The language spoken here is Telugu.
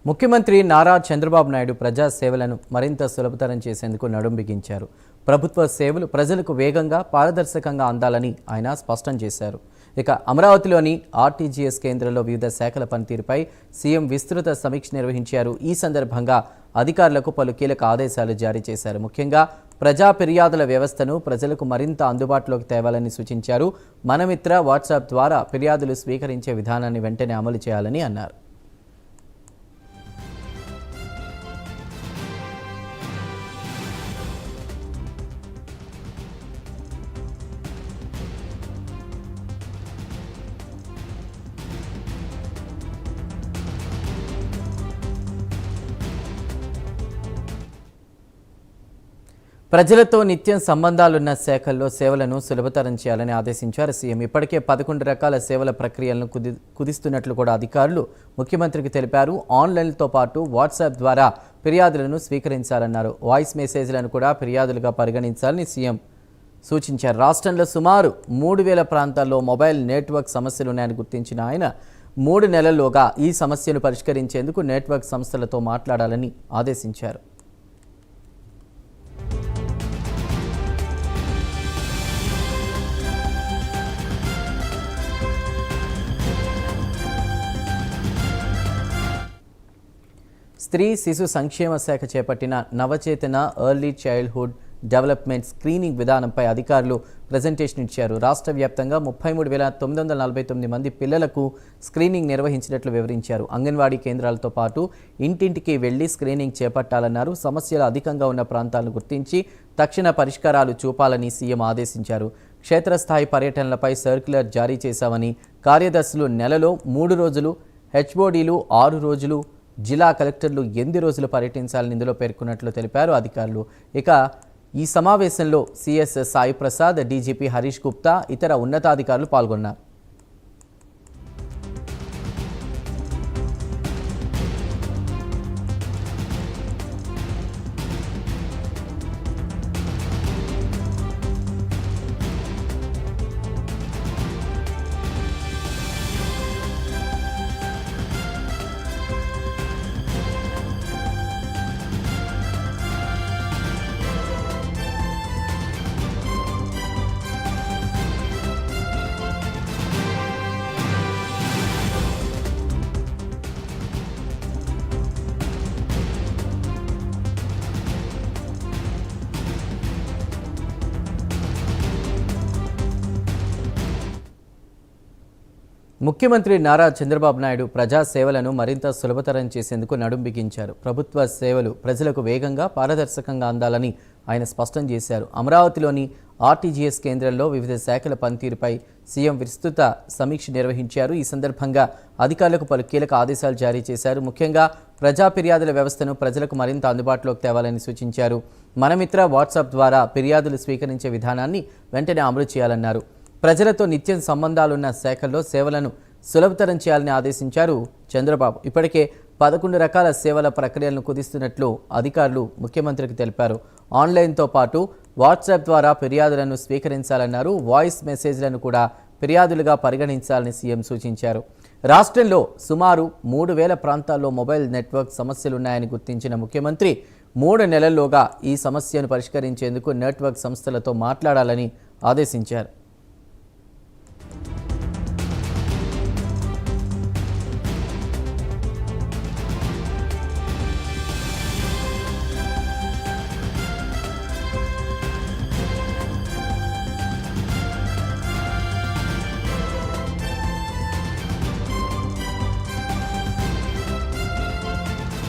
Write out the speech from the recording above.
ముఖ్యమంత్రి నారా చంద్రబాబు నాయుడు ప్రజా సేవలను మరింత సులభతరం చేసేందుకు నడుం బిగించారు. ప్రభుత్వ సేవలు ప్రజలకు వేగంగా, పారదర్శకంగా అందాలని ఆయన స్పష్టం చేశారు. ఇక అమరావతిలోని ఆర్టీజీఎస్ కేంద్రంలో వివిధ శాఖల పనితీరుపై సీఎం విస్తృత సమీక్ష నిర్వహించారు. ఈ సందర్భంగా అధికారులకు పలు కీలక ఆదేశాలు జారీ చేశారు. ముఖ్యంగా ప్రజా ఫిర్యాదుల వ్యవస్థను ప్రజలకు మరింత అందుబాటులోకి తేవాలని సూచించారు. మనమిత్ర వాట్సాప్ ద్వారా ఫిర్యాదులు స్వీకరించే విధానాన్ని వెంటనే అమలు చేయాలని అన్నారు. ప్రజలతో నిత్యం సంబంధాలున్న శాఖల్లో సేవలను సులభతరం చేయాలని ఆదేశించారు సీఎం. ఇప్పటికే 11 రకాల సేవల ప్రక్రియలను కుదిస్తున్నట్లు కూడా అధికారులు ముఖ్యమంత్రికి తెలిపారు. ఆన్లైన్తో పాటు వాట్సాప్ ద్వారా ఫిర్యాదులను స్వీకరించాలన్నారు. వాయిస్ మెసేజ్లను కూడా ఫిర్యాదులుగా పరిగణించాలని సీఎం సూచించారు. రాష్ట్రంలో సుమారు 3000 ప్రాంతాల్లో మొబైల్ నెట్వర్క్ సమస్యలున్నాయని గుర్తించిన ఆయన 3 నెలల్లోగా ఈ సమస్యను పరిష్కరించేందుకు నెట్వర్క్ సంస్థలతో మాట్లాడాలని ఆదేశించారు. స్త్రీ శిశు సంక్షేమ శాఖ చేపట్టిన నవచేతన ఎర్లీ చైల్డ్హుడ్ డెవలప్మెంట్ స్క్రీనింగ్ విధానంపై అధికారులు ప్రజెంటేషన్ ఇచ్చారు. రాష్ట్ర వ్యాప్తంగా 33,949 మంది పిల్లలకు స్క్రీనింగ్ నిర్వహించినట్లు వివరించారు. అంగన్వాడీ కేంద్రాలతో పాటు ఇంటింటికి వెళ్లి స్క్రీనింగ్ చేపట్టాలన్నారు. సమస్యలు అధికంగా ఉన్న ప్రాంతాలను గుర్తించి తక్షణ పరిష్కారాలు చూపాలని సీఎం ఆదేశించారు. క్షేత్రస్థాయి పర్యటనలపై సర్క్యులర్ జారీ చేశామని, కార్యదర్శులు నెలలో 3 రోజులు, హెచ్ఓడీలు 6 రోజులు, జిల్లా కలెక్టర్లు 8 రోజులు పర్యటించాలని ఇందులో పేర్కొన్నట్లు తెలిపారు అధికారులు. ఇక ఈ సమావేశంలో సిఎస్ సాయి ప్రసాద్, డీజీపీ హరీష్ గుప్తా, ఇతర ఉన్నతాధికారులు పాల్గొన్నారు. ముఖ్యమంత్రి నారా చంద్రబాబు నాయుడు ప్రజా సేవలను మరింత సులభతరం చేసేందుకు నడుం బిగించారు. ప్రభుత్వ సేవలు ప్రజలకు వేగంగా, పారదర్శకంగా అందాలని ఆయన స్పష్టం చేశారు. అమరావతిలోని ఆర్టీజీఎస్ కేంద్రంలో వివిధ శాఖల పనితీరుపై సీఎం విస్తృత సమీక్ష నిర్వహించారు. ఈ సందర్భంగా అధికారులకు పలు కీలక ఆదేశాలు జారీ చేశారు. ముఖ్యంగా ప్రజా ఫిర్యాదుల వ్యవస్థను ప్రజలకు మరింత అందుబాటులోకి తేవాలని సూచించారు. మనమిత్ర వాట్సాప్ ద్వారా ఫిర్యాదులు స్వీకరించే విధానాన్ని వెంటనే అమలు చేయాలన్నారు. ప్రజలతో నిత్యం సంబంధాలున్న శాఖల్లో సేవలను సులభతరం చేయాలని ఆదేశించారు చంద్రబాబు. ఇప్పటికే 11 రకాల సేవల ప్రక్రియలను కుదిస్తున్నట్లు అధికారులు ముఖ్యమంత్రికి తెలిపారు. ఆన్లైన్తో పాటు వాట్సాప్ ద్వారా ఫిర్యాదులను స్వీకరించాలన్నారు. వాయిస్ మెసేజ్లను కూడా ఫిర్యాదులుగా పరిగణించాలని సీఎం సూచించారు. రాష్ట్రంలో సుమారు 3000 ప్రాంతాల్లో మొబైల్ నెట్వర్క్ సమస్యలున్నాయని గుర్తించిన ముఖ్యమంత్రి 3 నెలల్లోగా ఈ సమస్యను పరిష్కరించేందుకు నెట్వర్క్ సంస్థలతో మాట్లాడాలని ఆదేశించారు.